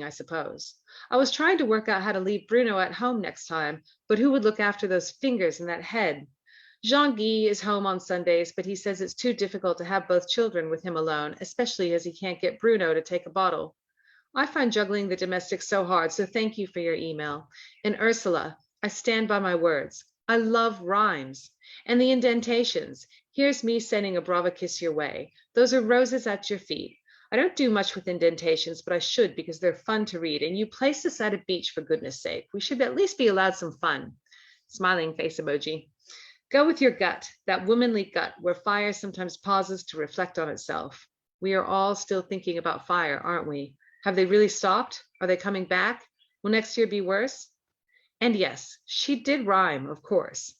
I suppose. I was trying to work out how to leave Bruno at home next time, but who would look after those fingers and that head? Jean-Guy is home on Sundays, but he says it's too difficult to have both children with him alone, especially as he can't get Bruno to take a bottle. I find juggling the domestics so hard, so thank you for your email. And Ursula, I stand by my words. I love rhymes. And the indentations. Here's me sending a Brava kiss your way. Those are roses at your feet. I don't do much with indentations, but I should because they're fun to read. And you placed us at a beach, for goodness sake. We should at least be allowed some fun. Smiling face emoji. Go with your gut, that womanly gut where fire sometimes pauses to reflect on itself. We are all still thinking about fire, aren't we? Have they really stopped? Are they coming back? Will next year be worse? And yes, she did rhyme, of course.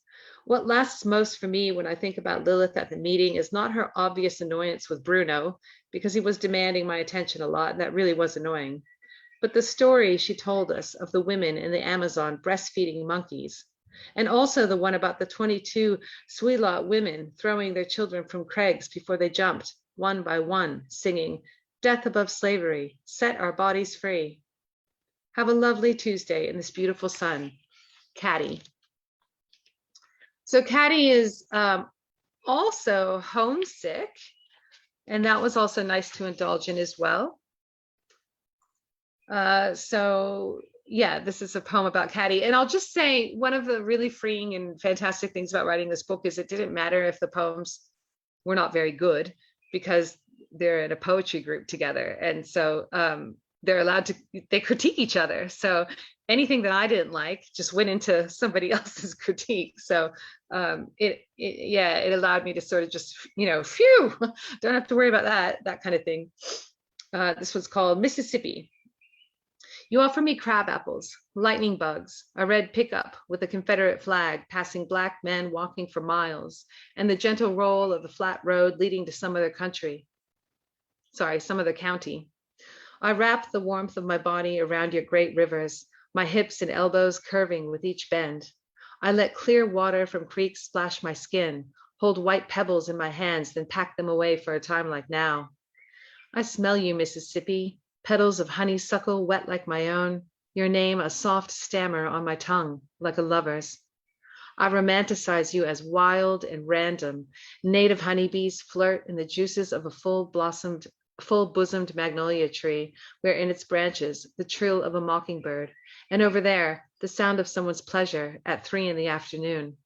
What lasts most for me when I think about Lilith at the meeting is not her obvious annoyance with Bruno, because he was demanding my attention a lot, and that really was annoying, but the story she told us of the women in the Amazon breastfeeding monkeys, and also the one about the 22 Swilat women throwing their children from crags before they jumped, one by one, singing, "Death above slavery, set our bodies free." Have a lovely Tuesday in this beautiful sun. Caddy. So Caddy is also homesick, and that was also nice to indulge in as well. So yeah, this is a poem about Caddy. And I'll just say one of the really freeing and fantastic things about writing this book is it didn't matter if the poems were not very good, because they're in a poetry group together. And so they're allowed to, they critique each other. So anything that I didn't like just went into somebody else's critique. So it allowed me to sort of just, phew, don't have to worry about that kind of thing. This was called Mississippi. You offer me crab apples, lightning bugs, a red pickup with a Confederate flag passing black men walking for miles, and the gentle roll of the flat road leading to some other county. I wrap the warmth of my body around your great rivers, my hips and elbows curving with each bend. I let clear water from creeks splash my skin, hold white pebbles in my hands, then pack them away for a time like now. I smell you, Mississippi, petals of honeysuckle wet like my own, your name a soft stammer on my tongue, like a lover's. I romanticize you as wild and random. Native honeybees flirt in the juices of a full-bosomed magnolia tree, where in its branches, the trill of a mockingbird, and over there, the sound of someone's pleasure at 3 p.m.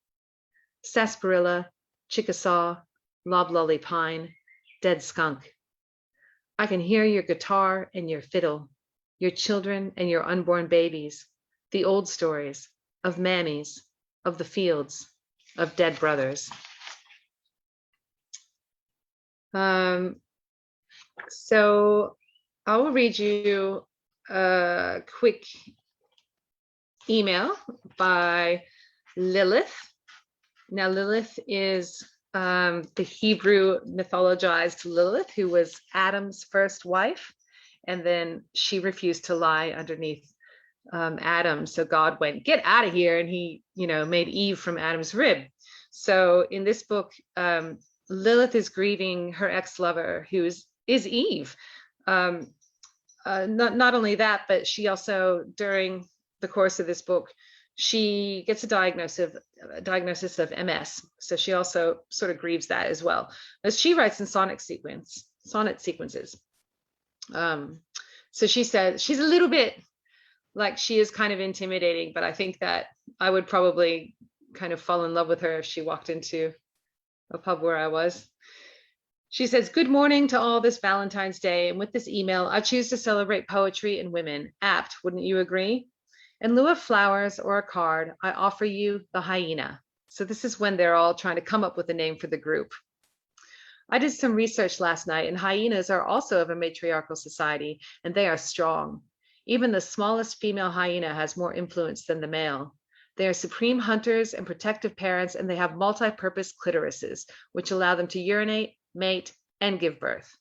Sarsaparilla, chickasaw, loblolly pine, dead skunk. I can hear your guitar and your fiddle, your children and your unborn babies, the old stories of mammies, of the fields, of dead brothers. So I will read you a quick email by Lilith. Now, Lilith is the Hebrew mythologized Lilith, who was Adam's first wife, and then she refused to lie underneath Adam. So God went, "Get out of here," and he, made Eve from Adam's rib. So in this book, Lilith is grieving her ex-lover, who is Eve. Not only that, but she also, during the course of this book, she gets a diagnosis of MS. So she also sort of grieves that as well, as she writes in sonnet sequences. So she said she's a little bit like, she is kind of intimidating, but I think that I would probably kind of fall in love with her if she walked into a pub where I was. She says, "Good morning to all this Valentine's Day. And with this email, I choose to celebrate poetry and women. Apt, wouldn't you agree? In lieu of flowers or a card, I offer you the hyena." So this is when they're all trying to come up with a name for the group. "I did some research last night, and hyenas are also of a matriarchal society, and they are strong. Even the smallest female hyena has more influence than the male. They are supreme hunters and protective parents, and they have multi-purpose clitorises, which allow them to urinate, mate, and give birth.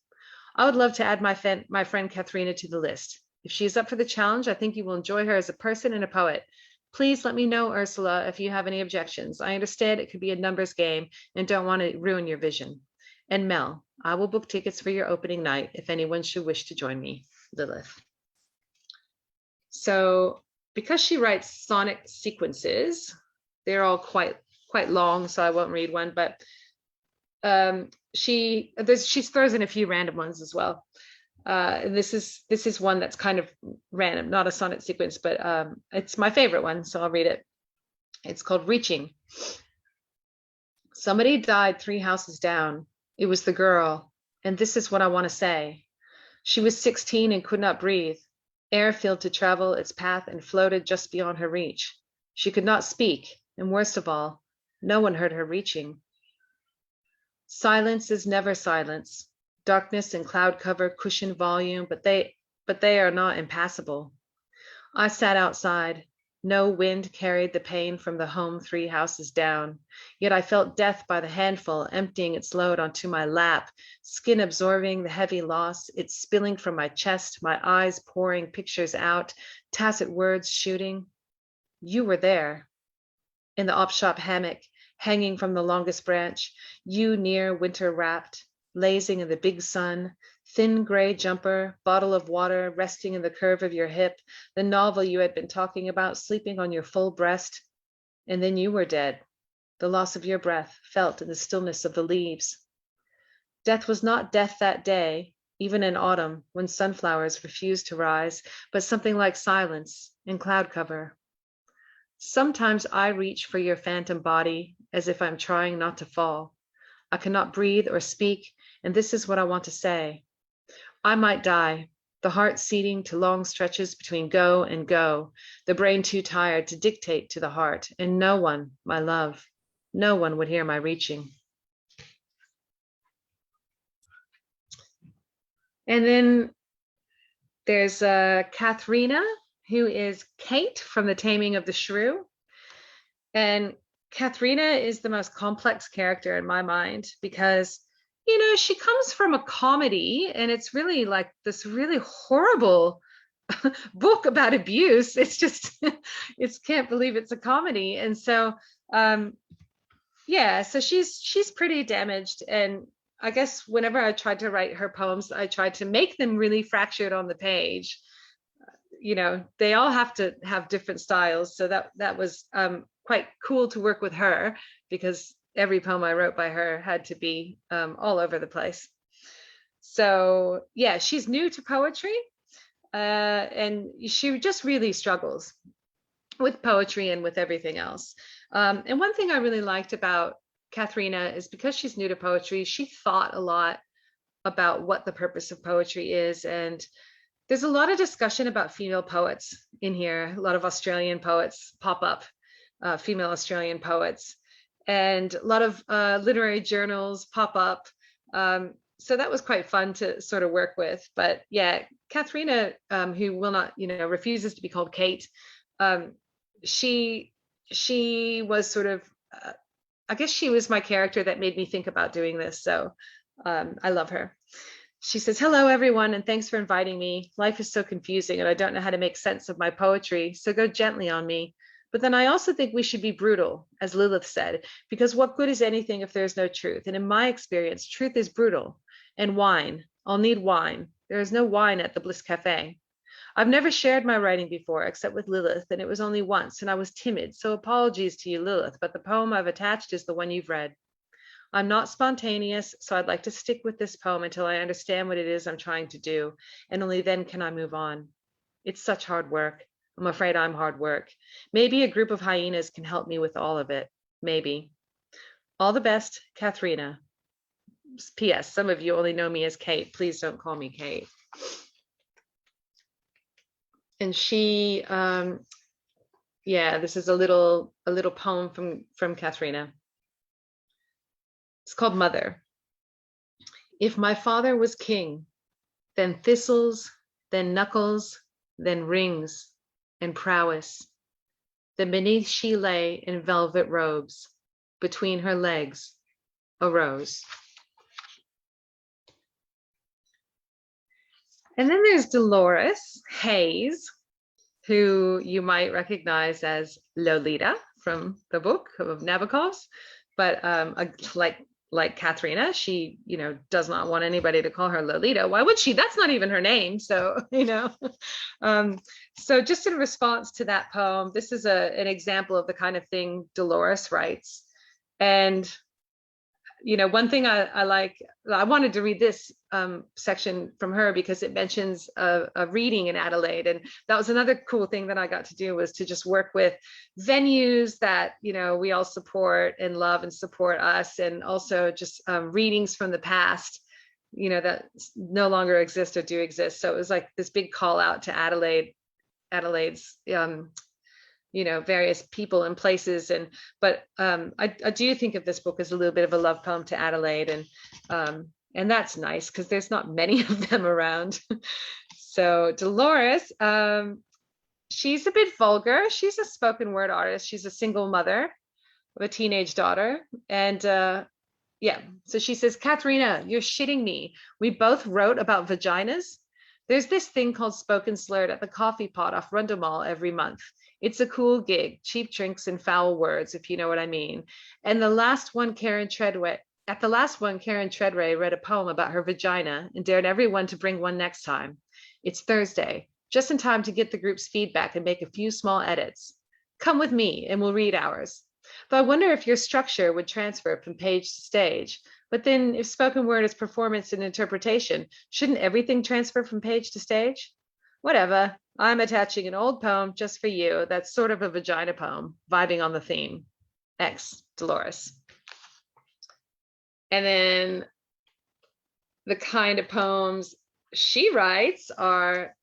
I would love to add my friend Katharina to the list. If she is up for the challenge, I think you will enjoy her as a person and a poet. Please let me know, Ursula, if you have any objections. I understand it could be a numbers game and don't want to ruin your vision. And Mel, I will book tickets for your opening night if anyone should wish to join me. Lilith." So because she writes sonic sequences, they're all quite long, so I won't read one, but she throws in a few random ones as well. And this is one that's kind of random, not a sonnet sequence, but it's my favorite one, so I'll read it. It's called Reaching. Somebody died 3 houses down. It was the girl, and this is what I want to say. She was 16 and could not breathe. Air failed to travel its path and floated just beyond her reach. She could not speak, and worst of all, no one heard her reaching. Silence is never silence. Darkness and cloud cover cushion volume, but they are not impassable. I sat outside. No wind carried the pain from the home 3 houses down. Yet I felt death by the handful, emptying its load onto my lap, skin absorbing the heavy loss, it spilling from my chest, my eyes pouring pictures out, tacit words shooting. You were there. In the op shop hammock, hanging from the longest branch, you near winter wrapped, lazing in the big sun, thin gray jumper, bottle of water resting in the curve of your hip, the novel you had been talking about sleeping on your full breast. And then you were dead, the loss of your breath felt in the stillness of the leaves. Death was not death that day, even in autumn when sunflowers refused to rise, but something like silence and cloud cover. Sometimes I reach for your phantom body as if I'm trying not to fall. I cannot breathe or speak, and this is what I want to say. I might die, the heart ceding to long stretches between go and go, the brain too tired to dictate to the heart, and no one, my love, no one would hear my reaching. And then there's Katharina, who is Kate from The Taming of the Shrew. And Katharina is the most complex character in my mind because, you know, she comes from a comedy and it's really like this really horrible book about abuse. It's just, it's can't believe it's a comedy. And so, yeah, so she's pretty damaged. And I guess whenever I tried to write her poems, I tried to make them really fractured on the page. You know, they all have to have different styles. So that was quite cool to work with her because every poem I wrote by her had to be all over the place. So yeah, she's new to poetry and she just really struggles with poetry and with everything else. And one thing I really liked about Katharina is because she's new to poetry, she thought a lot about what the purpose of poetry is. And there's a lot of discussion about female poets in here. A lot of Australian poets pop up, female Australian poets, and a lot of literary journals pop up. So that was quite fun to sort of work with. But yeah, Katharina, who will not, you know, refuses to be called Kate, she was sort of, I guess she was my character that made me think about doing this. So I love her. She says, hello, everyone, and thanks for inviting me. Life is so confusing and I don't know how to make sense of my poetry, so go gently on me. But then I also think we should be brutal, as Lilith said, because what good is anything if there's no truth? And in my experience, truth is brutal. And wine, I'll need wine. There is no wine at the Bliss Cafe. I've never shared my writing before, except with Lilith, and it was only once, and I was timid, so apologies to you, Lilith, but the poem I've attached is the one you've read. I'm not spontaneous, so I'd like to stick with this poem until I understand what it is I'm trying to do, and only then can I move on. It's such hard work. I'm afraid I'm hard work. Maybe a group of hyenas can help me with all of it. Maybe. All the best, Katharina. P.S. Some of you only know me as Kate. Please don't call me Kate. And she, yeah, this is a little poem from Katharina. It's called Mother. If my father was king, then thistles, then knuckles, then rings and prowess. Then beneath she lay in velvet robes, between her legs a rose. And then there's Dolores Hayes, who you might recognize as Lolita from the book of Nabokov's, but like like Katharina. She, does not want anybody to call her Lolita. Why would she? That's not even her name. So, um, so just in response to that poem, this is an example of the kind of thing Dolores writes. And one thing I like, I wanted to read this section from her because it mentions a reading in Adelaide. And that was another cool thing that I got to do, was to just work with venues that, we all support and love and support us. And also just readings from the past, that no longer exist or do exist. So it was like this big call out to Adelaide's various people and places. But I do think of this book as a little bit of a love poem to Adelaide, and that's nice because there's not many of them around. So Dolores, she's a bit vulgar. She's a spoken word artist. She's a single mother of a teenage daughter. And so she says, Katharina, you're shitting me. We both wrote about vaginas. There's this thing called Spoken Slurred at the Coffee Pot off Rundle Mall every month. It's a cool gig, cheap drinks and foul words, if you know what I mean. And the last one, Karen Treadway read a poem about her vagina and dared everyone to bring one next time. It's Thursday, just in time to get the group's feedback and make a few small edits. Come with me and we'll read ours. Though I wonder if your structure would transfer from page to stage. But then if spoken word is performance and interpretation, shouldn't everything transfer from page to stage? Whatever, I'm attaching an old poem just for you. That's sort of a vagina poem, vibing on the theme. X, Dolores. And then the kind of poems she writes are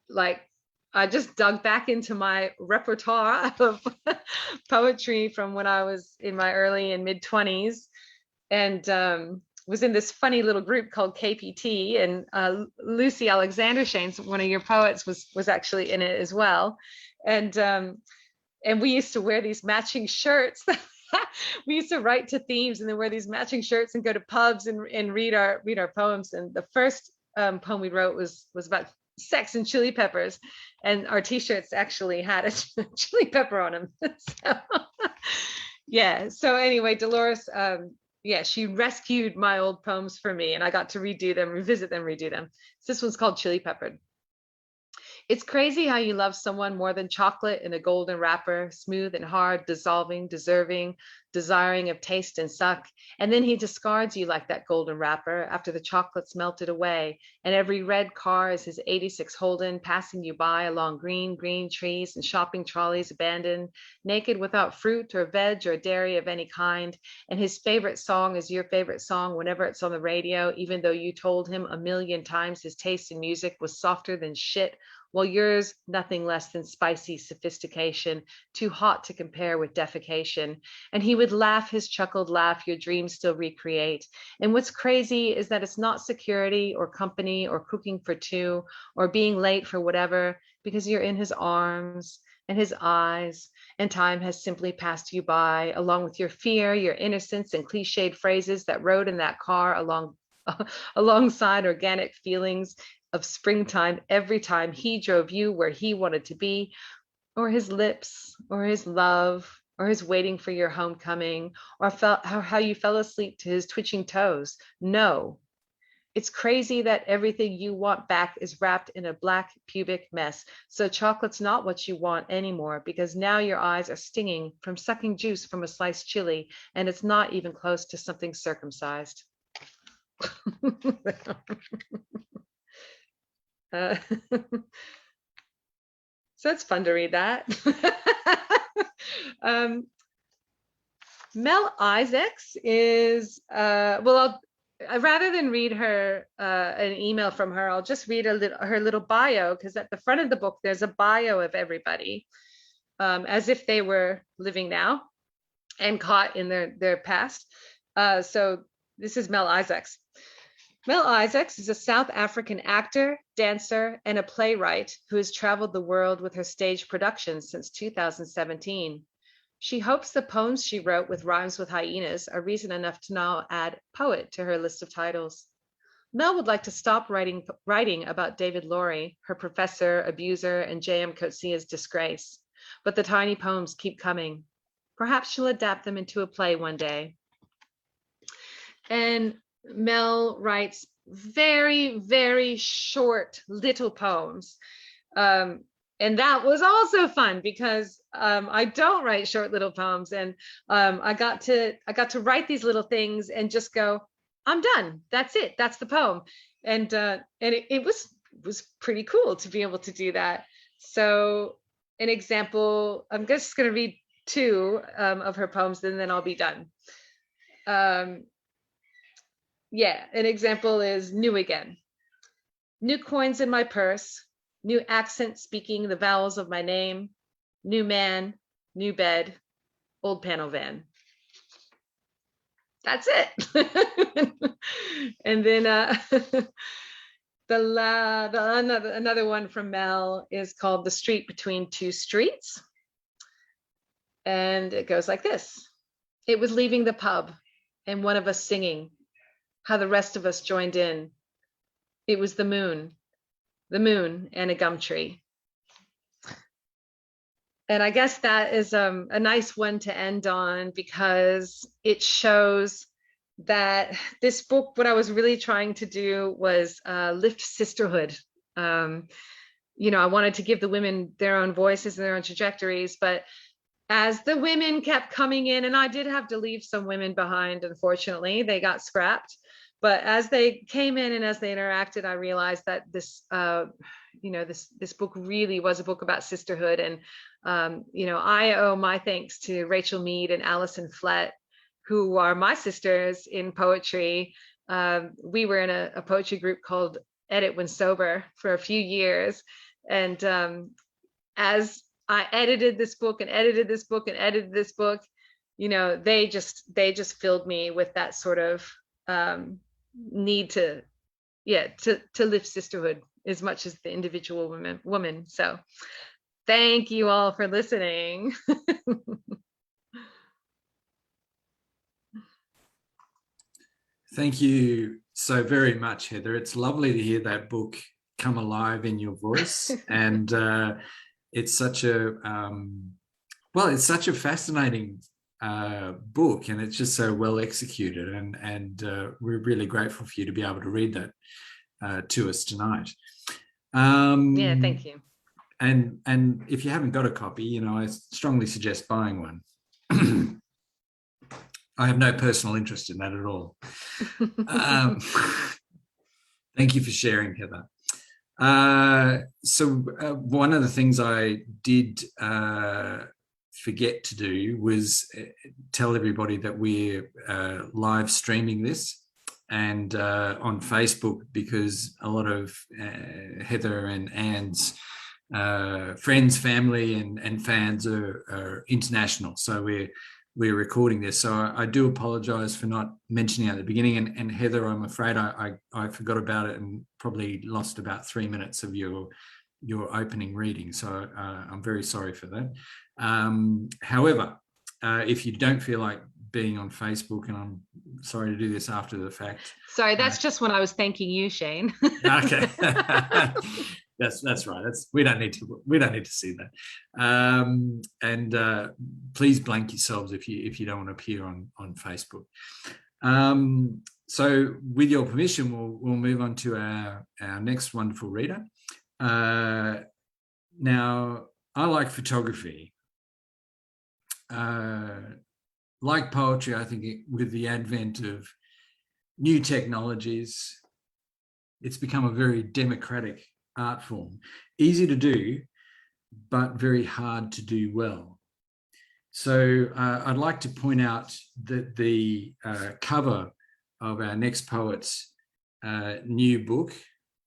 like, I just dug back into my repertoire of poetry from when I was in my early and mid 20s, and was in this funny little group called KPT, and Lucy Alexander Shanes, one of your poets, was actually in it as well. And we used to wear these matching shirts. We used to write to themes and then wear these matching shirts and go to pubs and read our poems. And the first poem we wrote was about sex and chili peppers, and our t-shirts actually had a chili pepper on them. So anyway, Dolores, she rescued my old poems for me, and I got to redo them, revisit them, redo them. So this one's called Chili Peppered. It's crazy how you love someone more than chocolate in a golden wrapper, smooth and hard, dissolving, deserving, desiring of taste and suck. And then he discards you like that golden wrapper after the chocolate's melted away. And every red car is his 86 Holden passing you by along green trees and shopping trolleys abandoned, naked without fruit or veg or dairy of any kind. And his favorite song is your favorite song whenever it's on the radio, even though you told him a million times his taste in music was softer than shit, while yours nothing less than spicy sophistication, too hot to compare with defecation. And he would laugh his chuckled laugh your dreams still recreate. And what's crazy is that it's not security or company or cooking for two or being late for whatever, because you're in his arms and his eyes, and time has simply passed you by, along with your fear, your innocence, and cliched phrases that rode in that car alongside organic feelings of springtime every time he drove you where he wanted to be, or his lips, or his love, or his waiting for your homecoming, or how you fell asleep to his twitching toes. No, it's crazy that everything you want back is wrapped in a black pubic mess. So chocolate's not what you want anymore, because now your eyes are stinging from sucking juice from a sliced chili, and it's not even close to something circumcised. So it's fun to read that. Mel Isaacs is, rather than read her an email from her, I'll just read her little bio, because at the front of the book, there's a bio of everybody, as if they were living now and caught in their past. So this is Mel Isaacs. Mel Isaacs is a South African actor, dancer, and a playwright who has traveled the world with her stage productions since 2017. She hopes the poems she wrote with rhymes with hyenas are reason enough to now add poet to her list of titles. Mel would like to stop writing about David Laurie, her professor, abuser, and J.M. Coetzee's disgrace, but the tiny poems keep coming. Perhaps she'll adapt them into a play one day. And Mel writes very, very short little poems. Um, and that was also fun because I don't write short little poems, and I got to write these little things and just go, I'm done. That's it. That's the poem, and it was pretty cool to be able to do that. So an example, I'm just going to read two of her poems, and then I'll be done. Um, yeah, an example is New Again. New coins in my purse, new accent speaking the vowels of my name, new man, new bed, old panel van. That's it. And then another one from Mel is called The Street Between Two Streets. And it goes like this. It was leaving the pub and one of us singing, how the rest of us joined in. It was the moon and a gum tree. And I guess that is a nice one to end on, because it shows that this book, what I was really trying to do was lift sisterhood. I wanted to give the women their own voices and their own trajectories, but as the women kept coming in, and I did have to leave some women behind, unfortunately, they got scrapped. But as they came in and as they interacted, I realized that this book really was a book about sisterhood. And I owe my thanks to Rachel Mead and Allison Flett, who are my sisters in poetry. We were in a poetry group called Edit When Sober for a few years, and as I edited this book and edited this book and edited this book, they just filled me with that sort of need to lift sisterhood as much as the individual woman. So thank you all for listening. Thank you so very much, Heather. It's lovely to hear that book come alive in your voice. And it's such a fascinating book, and it's just so well executed. And we're really grateful for you to be able to read that to us tonight. Yeah, thank you. And if you haven't got a copy, I strongly suggest buying one. I have no personal interest in that at all. Thank you for sharing, Heather. So one of the things I did forget to do was tell everybody that we're live streaming this and on Facebook, because a lot of Heather and Anne's friends, family and fans are international. So we're recording this. So I do apologize for not mentioning it at the beginning. And Heather, I'm afraid I forgot about it and probably lost about 3 minutes of your opening reading. So I'm very sorry for that. However, if you don't feel like being on Facebook, and I'm sorry to do this after the fact. Sorry, that's just when I was thanking you, Shane. Okay. That's right. We don't need to see that. And please blank yourselves if you don't want to appear on Facebook. So with your permission, we'll move on to our next wonderful reader. Now, I like photography. Like poetry, I think with the advent of new technologies, it's become a very democratic art form, easy to do, but very hard to do well. So I'd like to point out that the cover of our next poet's new book,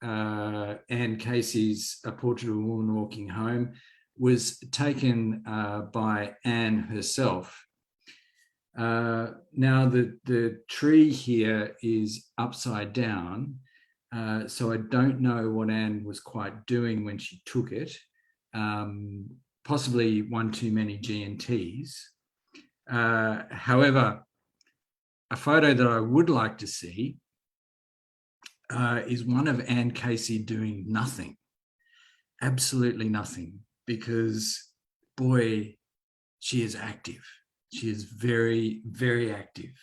Anne Casey's A Portrait of a Woman Walking Home, was taken by Anne herself. Now the tree here is upside down, so I don't know what Anne was quite doing when she took it. Possibly one too many G&Ts. However, a photo that I would like to see is one of Anne Casey doing nothing, absolutely nothing, because boy, she is active. She is very, very active.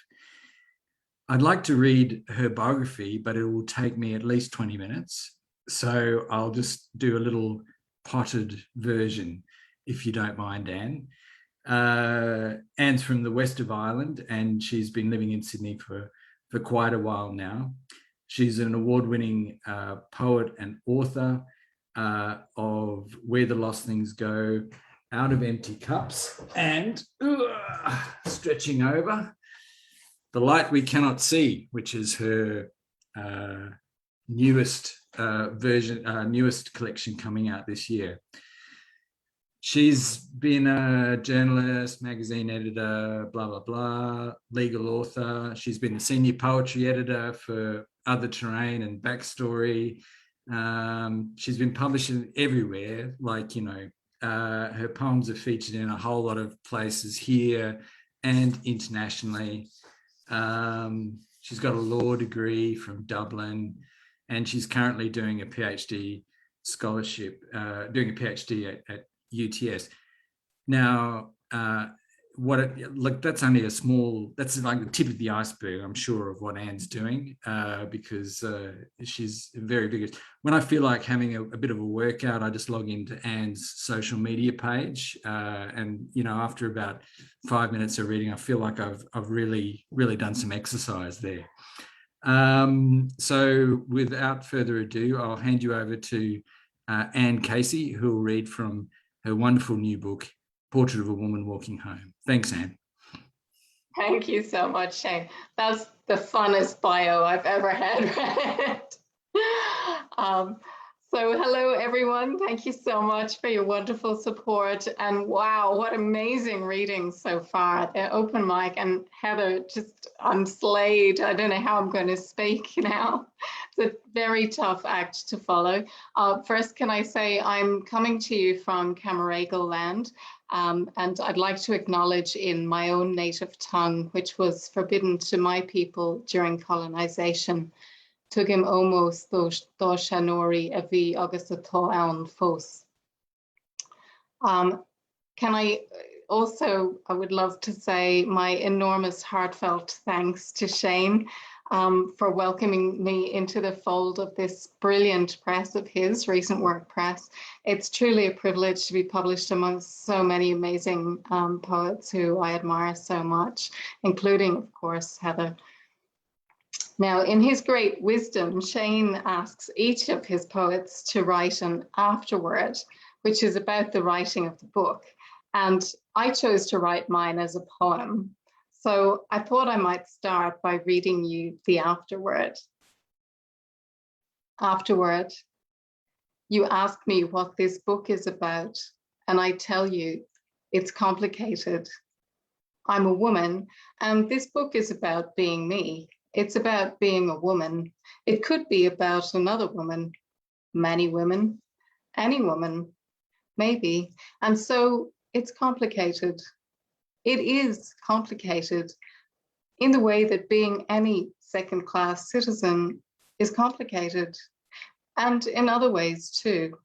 I'd like to read her biography, but it will take me at least 20 minutes. So I'll just do a little potted version, if you don't mind, Anne. Anne's from the west of Ireland, and she's been living in Sydney for quite a while now. She's an award-winning poet and author of Where the Lost Things Go, Out of Empty Cups, and stretching over, The Light We Cannot See, which is her newest newest collection coming out this year. She's been a journalist, magazine editor, blah, blah, blah, legal author. She's been the senior poetry editor for Other Terrain and Backstory. She's been published everywhere, like, you know, her poems are featured in a whole lot of places here and internationally. She's got a law degree from Dublin, and she's currently doing a PhD scholarship, doing a PhD at UTS. Now, look, that's only that's like the tip of the iceberg, I'm sure, of what Anne's doing, because she's very vigorous. When I feel like having a bit of a workout, I just log into Anne's social media page, and, you know, after about 5 minutes of reading, I feel like I've really done some exercise there. So without further ado, I'll hand you over to Anne Casey, who will read from her wonderful new book, Portrait of a Woman Walking Home. Thanks, Anne. Thank you so much, Shane. That's the funnest bio I've ever had read. So hello, everyone. Thank you so much for your wonderful support. And wow, what amazing reading so far. The open mic, and Heather, just I'm slayed. I don't know how I'm going to speak now. It's a very tough act to follow. First, can I say I'm coming to you from Camaragal land, and I'd like to acknowledge in my own native tongue, which was forbidden to my people during colonization. Tugim omos do shanori avi agus ato aun fos. Can I also, I would love to say my enormous heartfelt thanks to Shane for welcoming me into the fold of this brilliant press of his, Recent Work Press. It's truly a privilege to be published amongst so many amazing poets who I admire so much, including, of course, Heather. Now, in his great wisdom, Shane asks each of his poets to write an afterword, which is about the writing of the book. And I chose to write mine as a poem. So I thought I might start by reading you the afterword. Afterword, you ask me what this book is about, and I tell you it's complicated. I'm a woman, and this book is about being me. It's about being a woman. It could be about another woman, many women, any woman, maybe. And so it's complicated. It is complicated in the way that being any second-class citizen is complicated, and in other ways too.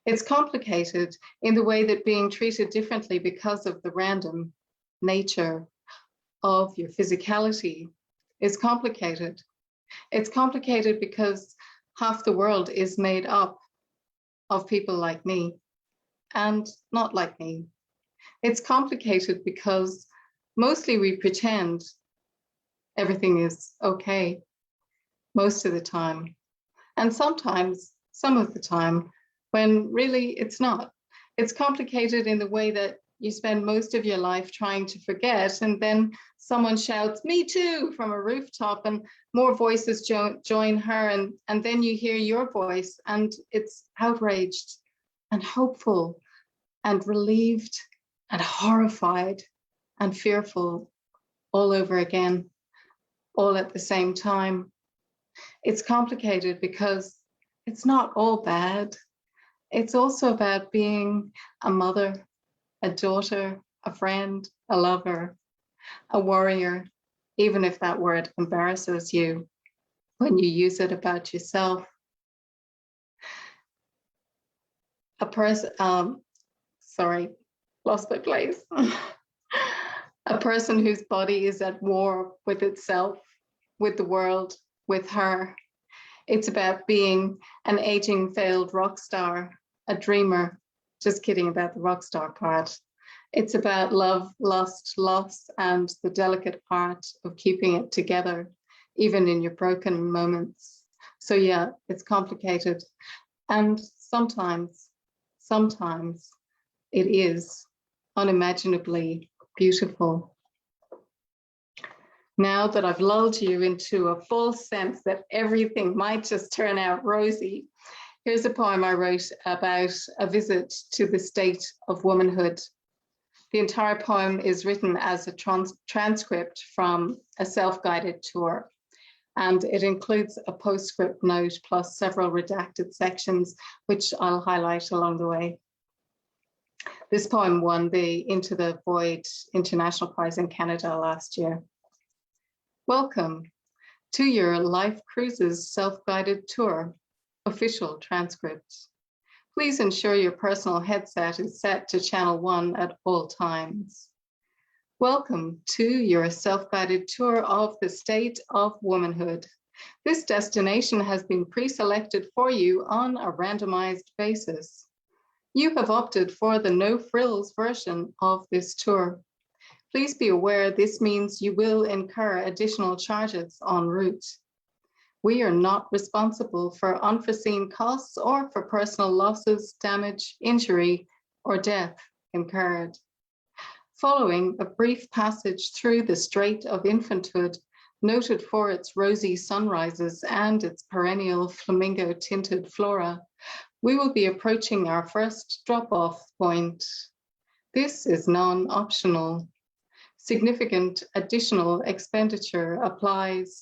It's complicated in the way that being treated differently because of the random nature of your physicality is complicated. It's complicated because half the world is made up of people like me and not like me. It's complicated because mostly we pretend everything is okay most of the time. And sometimes, some of the time, when really it's not. It's complicated in the way that you spend most of your life trying to forget, and then someone shouts, "Me too," from a rooftop, and more voices join her, and then you hear your voice, and it's outraged and hopeful and relieved and horrified and fearful all over again, all at the same time. It's complicated because it's not all bad. It's also about being a mother, a daughter, a friend, a lover, a warrior, even if that word embarrasses you when you use it about yourself. A person, sorry, lost my place. a person whose body is at war with itself, with the world, with her. It's about being an aging, failed rock star, a dreamer. Just kidding about the rock star part. It's about love, lust, loss, and the delicate art of keeping it together, even in your broken moments. So yeah, it's complicated. And sometimes it is unimaginably beautiful. Now that I've lulled you into a false sense that everything might just turn out rosy, here's a poem I wrote about a visit to the state of womanhood. The entire poem is written as a transcript from a self-guided tour, and it includes a postscript note plus several redacted sections, which I'll highlight along the way. This poem won the Into the Void International Prize in Canada last year. Welcome to your Life Cruises self-guided tour, official transcript. Please ensure your personal headset is set to channel 1 at all times. Welcome to your self-guided tour of the state of womanhood. This destination has been pre-selected for you on a randomized basis. You have opted for the no-frills version of this tour. Please be aware this means you will incur additional charges en route. We are not responsible for unforeseen costs or for personal losses, damage, injury, or death incurred. Following a brief passage through the Strait of Infanthood, noted for its rosy sunrises and its perennial flamingo-tinted flora, we will be approaching our first drop-off point. This is non-optional. Significant additional expenditure applies.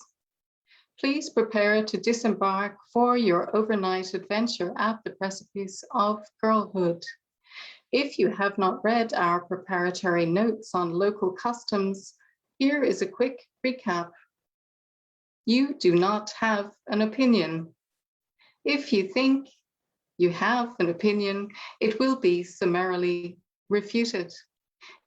Please prepare to disembark for your overnight adventure at the precipice of girlhood. If you have not read our preparatory notes on local customs, here is a quick recap. You do not have an opinion. If you think you have an opinion, it will be summarily refuted.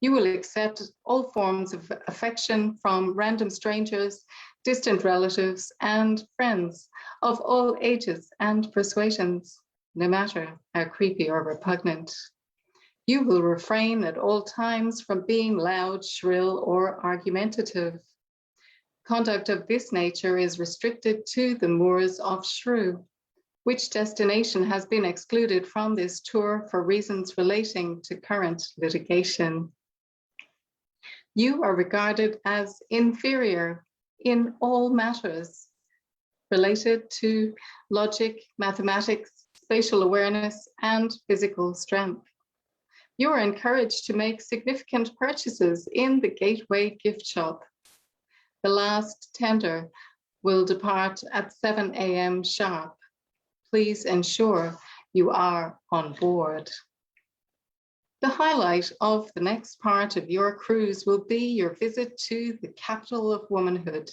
You will accept all forms of affection from random strangers, distant relatives, and friends of all ages and persuasions, no matter how creepy or repugnant. You will refrain at all times from being loud, shrill, or argumentative. Conduct of this nature is restricted to the moors of Shrew, which destination has been excluded from this tour for reasons relating to current litigation. You are regarded as inferior in all matters related to logic, mathematics, spatial awareness, and physical strength. You are encouraged to make significant purchases in the Gateway gift shop. The last tender will depart at 7 a.m. sharp. Please ensure you are on board. The highlight of the next part of your cruise will be your visit to the capital of womanhood.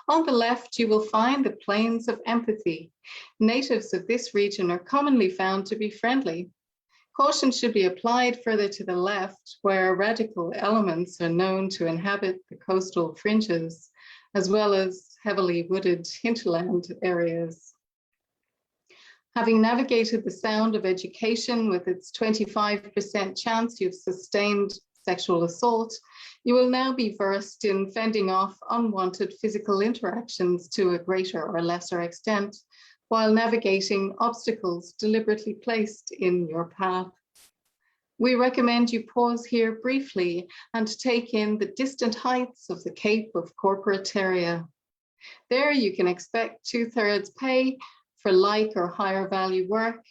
On the left, you will find the Plains of Empathy. Natives of this region are commonly found to be friendly. Caution should be applied further to the left, where radical elements are known to inhabit the coastal fringes, as well as heavily wooded hinterland areas. Having navigated the sound of education with its 25% chance you've sustained sexual assault, you will now be versed in fending off unwanted physical interactions to a greater or lesser extent, while navigating obstacles deliberately placed in your path. We recommend you pause here briefly and take in the distant heights of the Cape of Corporataria. There you can expect 2/3 pay for like or higher value work.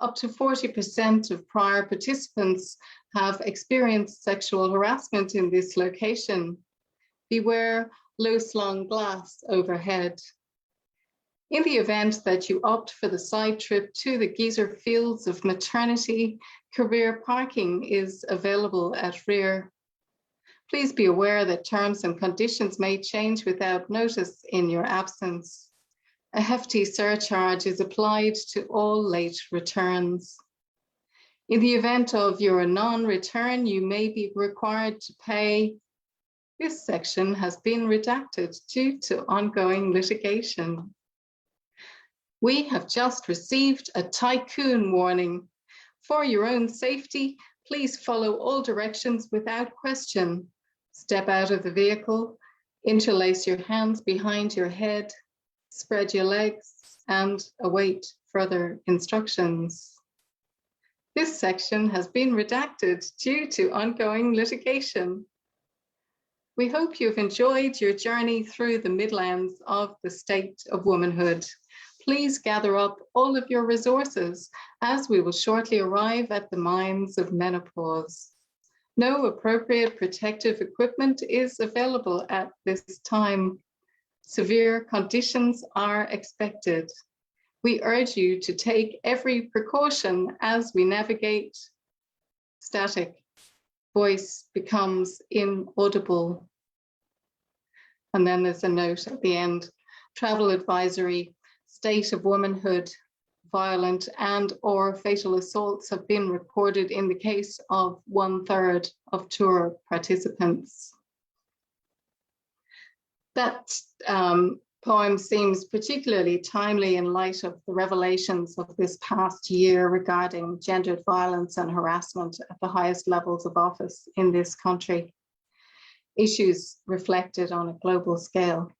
Up to 40% of prior participants have experienced sexual harassment in this location. Beware low-slung glass overhead. In the event that you opt for the side trip to the Geyser Fields of Maternity, career parking is available at rear. Please be aware that terms and conditions may change without notice in your absence. A hefty surcharge is applied to all late returns. In the event of your non-return, you may be required to pay This section has been redacted due to ongoing litigation. We have just received a tycoon warning. For your own safety, please follow all directions without question. Step out of the vehicle, interlace your hands behind your head, spread your legs, and await further instructions. This section has been redacted due to ongoing litigation. We hope you've enjoyed your journey through the Midlands of the state of womanhood. Please gather up all of your resources as we will shortly arrive at the mines of menopause. No appropriate protective equipment is available at this time. Severe conditions are expected. We urge you to take every precaution as we navigate. Static. Voice becomes inaudible. And then there's a note at the end. Travel advisory. State of womanhood. Violent and/or fatal assaults have been recorded in the case of 1/3 of tour participants. That poem seems particularly timely in light of the revelations of this past year regarding gendered violence and harassment at the highest levels of office in this country, issues reflected on a global scale.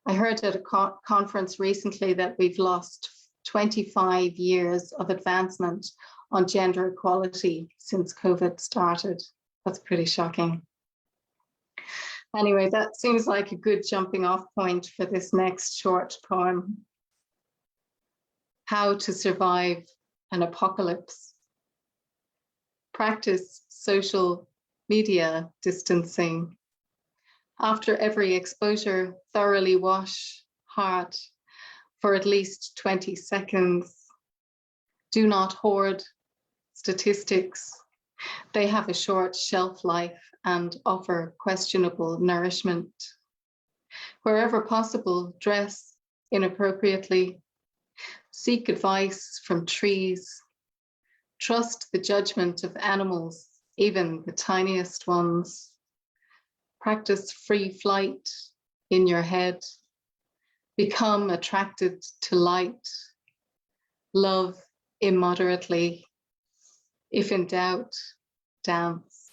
I heard at a conference recently that we've lost 25 years of advancement on gender equality since COVID started. That's pretty shocking. Anyway, that seems like a good jumping off point for this next short poem. How to survive an apocalypse. Practice social media distancing. After every exposure, thoroughly wash heart for at least 20 seconds. Do not hoard statistics. They have a short shelf life and offer questionable nourishment. Wherever possible, dress inappropriately. Seek advice from trees. Trust the judgment of animals, even the tiniest ones. Practice free flight in your head. Become attracted to light. Love immoderately. If in doubt, dance.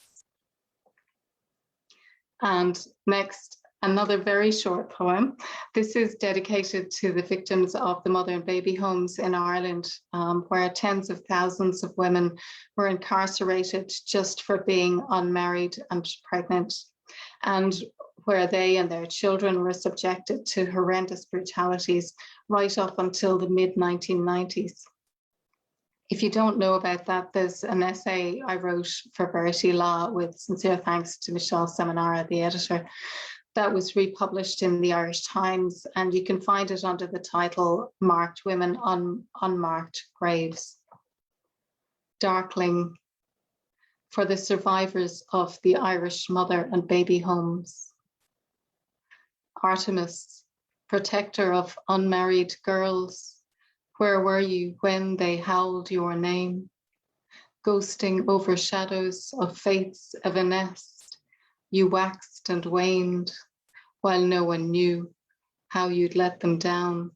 And next, another very short poem. This is dedicated to the victims of the mother and baby homes in Ireland, where tens of thousands of women were incarcerated just for being unmarried and pregnant, and where they and their children were subjected to horrendous brutalities right up until the mid-1990s. If you don't know about that, there's an essay I wrote for Verity Law with sincere thanks to Michelle Seminara, the editor, that was republished in the Irish Times, and you can find it under the title Marked Women on Unmarked Graves. Darkling for the survivors of the Irish mother and baby homes. Artemis, protector of unmarried girls, where were you when they howled your name? Ghosting over shadows of faith's evanesced, you waxed and waned while no one knew how you'd let them down.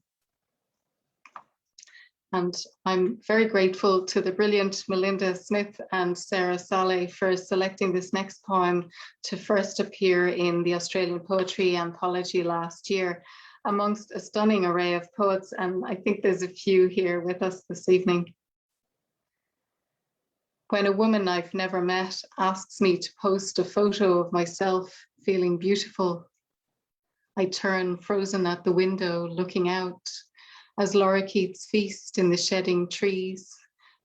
And I'm very grateful to the brilliant Melinda Smith and Sarah Saleh for selecting this next poem to first appear in the Australian Poetry Anthology last year, amongst a stunning array of poets, and I think there's a few here with us this evening. When a woman I've never met asks me to post a photo of myself feeling beautiful, I turn frozen at the window looking out as lorikeets feast in the shedding trees,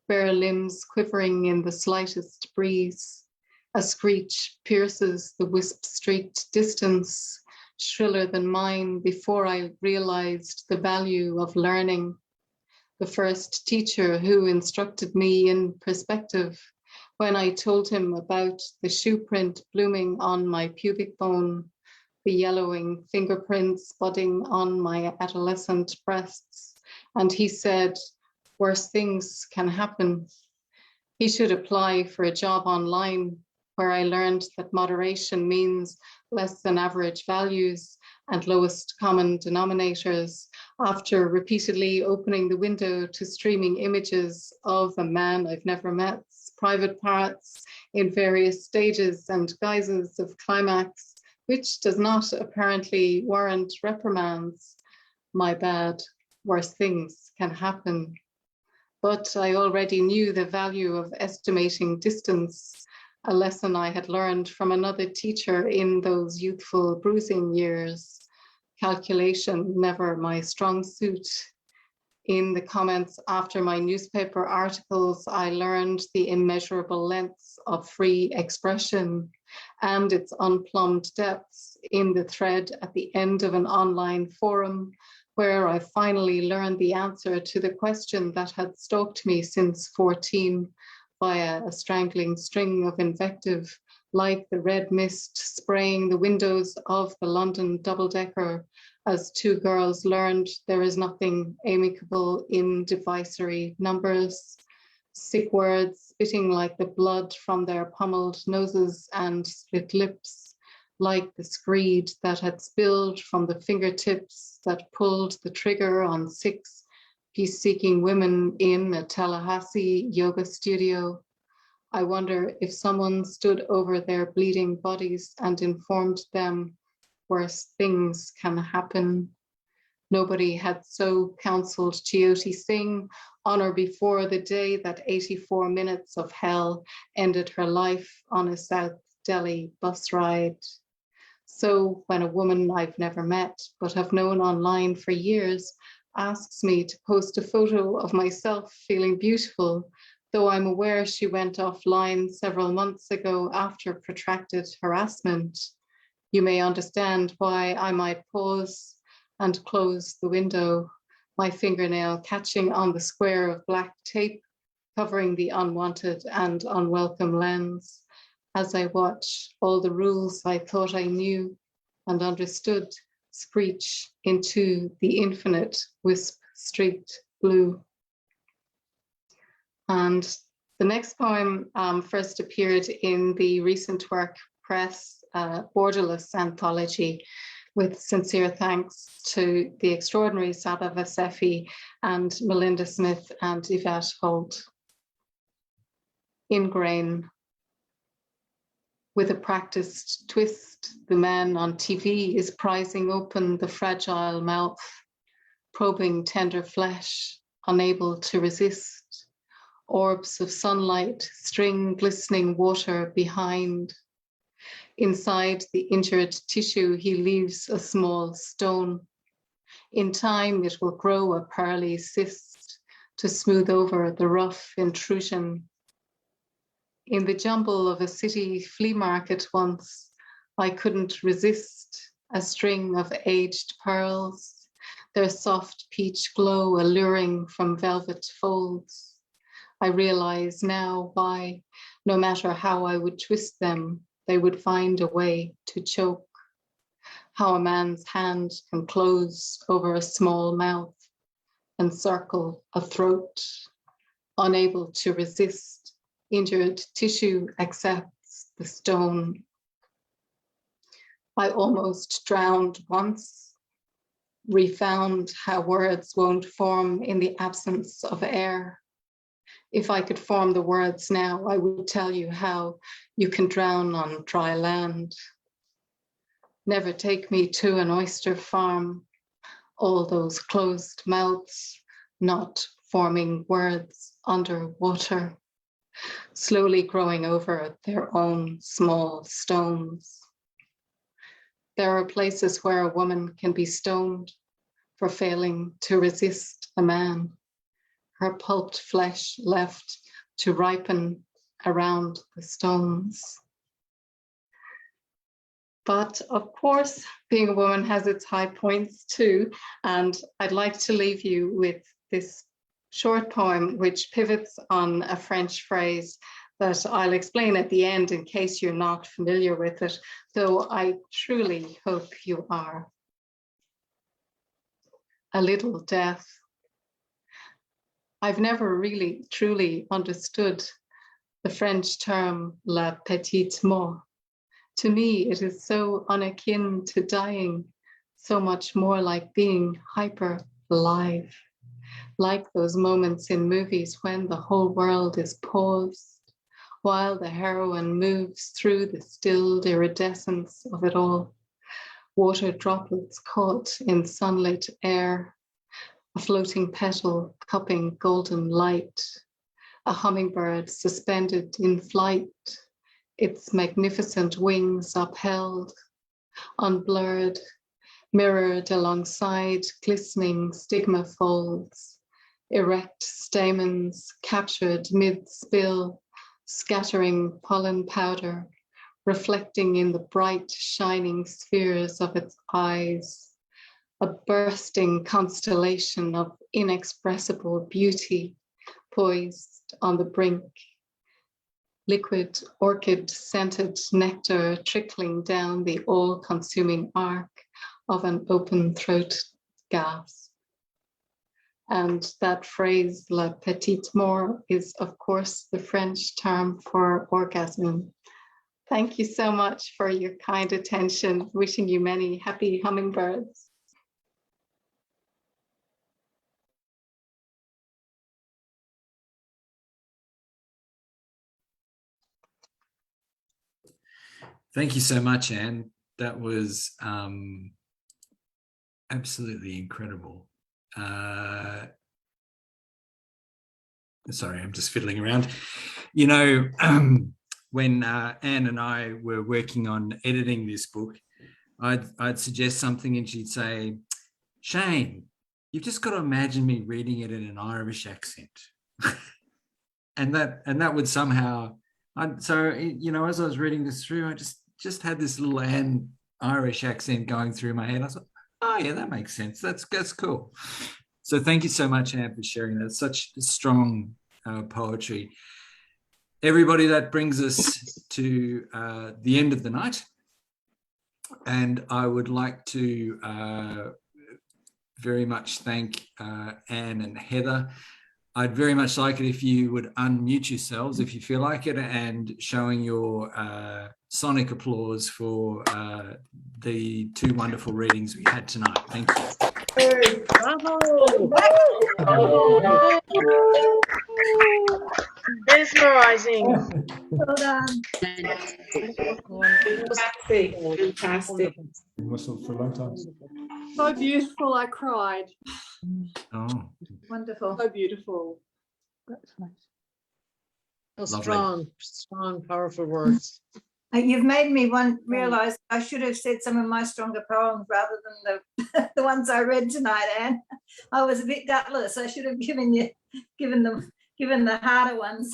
bare limbs quivering in the slightest breeze. A screech pierces the wisp-streaked distance, shriller than mine before I realized the value of learning. The first teacher who instructed me in perspective when I told him about the shoe print blooming on my pubic bone, the yellowing fingerprints budding on my adolescent breasts. And he said, worse things can happen. He should apply for a job online where I learned that moderation means less than average values and lowest common denominators, after repeatedly opening the window to streaming images of a man I've never met's private parts in various stages and guises of climax, which does not apparently warrant reprimands. My bad, worse things can happen. But I already knew the value of estimating distance, a lesson I had learned from another teacher in those youthful bruising years. Calculation, never my strong suit. In the comments after my newspaper articles, I learned the immeasurable lengths of free expression and its unplumbed depths in the thread at the end of an online forum, where I finally learned the answer to the question that had stalked me since 14 via a strangling string of invective, like the red mist spraying the windows of the London double-decker as two girls learned there is nothing amicable in divisory numbers. Sick words spitting like the blood from their pummeled noses and split lips, like the screed that had spilled from the fingertips that pulled the trigger on 6 peace-seeking women in a Tallahassee yoga studio. I wonder if someone stood over their bleeding bodies and informed them worse things can happen. Nobody had so counseled Jyoti Singh on or before the day that 84 minutes of hell ended her life on a South Delhi bus ride. So when a woman I've never met but have known online for years asks me to post a photo of myself feeling beautiful, though I'm aware she went offline several months ago after protracted harassment, you may understand why I might pause and close the window, my fingernail catching on the square of black tape covering the unwanted and unwelcome lens, as I watch all the rules I thought I knew and understood screech into the infinite wisp streaked blue. And the next poem first appeared in the Recent Work Press Borderless anthology, with sincere thanks to the extraordinary Saba Vasefi and Melinda Smith and Yvette Holt. In grain. With a practiced twist, the man on TV is prizing open the fragile mouth, probing tender flesh, unable to resist. Orbs of sunlight string glistening water behind. Inside the injured tissue, he leaves a small stone. In time, it will grow a pearly cyst to smooth over the rough intrusion. In the jumble of a city flea market once, I couldn't resist a string of aged pearls, their soft peach glow alluring from velvet folds. I realize now why, no matter how I would twist them, they would find a way to choke. How a man's hand can close over a small mouth, encircle a throat, unable to resist. Injured tissue accepts the stone. I almost drowned once, refound how words won't form in the absence of air. If I could form the words now, I would tell you how you can drown on dry land. Never take me to an oyster farm, all those closed mouths, not forming words underwater, slowly growing over their own small stones. There are places where a woman can be stoned for failing to resist a man, her pulped flesh left to ripen around the stones. But of course, being a woman has its high points too, and I'd like to leave you with this short poem which pivots on a French phrase that I'll explain at the end in case you're not familiar with it, though I truly hope you are. A little death. I've never really truly understood the French term la petite mort. To me, it is so unakin to dying, so much more like being hyper alive, like those moments in movies when the whole world is paused, while the heroine moves through the stilled iridescence of it all. Water droplets caught in sunlit air, a floating petal cupping golden light, a hummingbird suspended in flight, its magnificent wings upheld, unblurred, mirrored alongside glistening stigma folds, erect stamens captured mid-spill, scattering pollen powder, reflecting in the bright, shining spheres of its eyes, a bursting constellation of inexpressible beauty poised on the brink, liquid orchid-scented nectar trickling down the all-consuming arc of an open-throat gasp. And that phrase, la petite mort, is of course the French term for orgasm. Thank you so much for your kind attention. Wishing you many happy hummingbirds. Thank you so much, Anne. That was absolutely incredible. Sorry, I'm just fiddling around. You know, when Anne and I were working on editing this book, I'd suggest something and she'd say, Shane, you've just got to imagine me reading it in an Irish accent. and that would somehow, so, you know, as I was reading this through, I just had this little Anne Irish accent going through my head. I thought, oh yeah, that makes sense. That's cool. So thank you so much, Anne, for sharing that. It's such strong poetry. Everybody, that brings us to the end of the night. And I would like to very much thank Anne and Heather. I'd very much like it if you would unmute yourselves if you feel like it, and showing your sonic applause for the two wonderful readings we had tonight. Thank you. Bravo! Mesmerizing. Well done. Fantastic. Whistled for a long time. So beautiful, I cried. Oh, Wonderful. So beautiful. Lovely. Strong, powerful words. You've made me realise I should have said some of my stronger poems rather than the ones I read tonight, Anne. I was a bit gutless. I should have given the harder ones.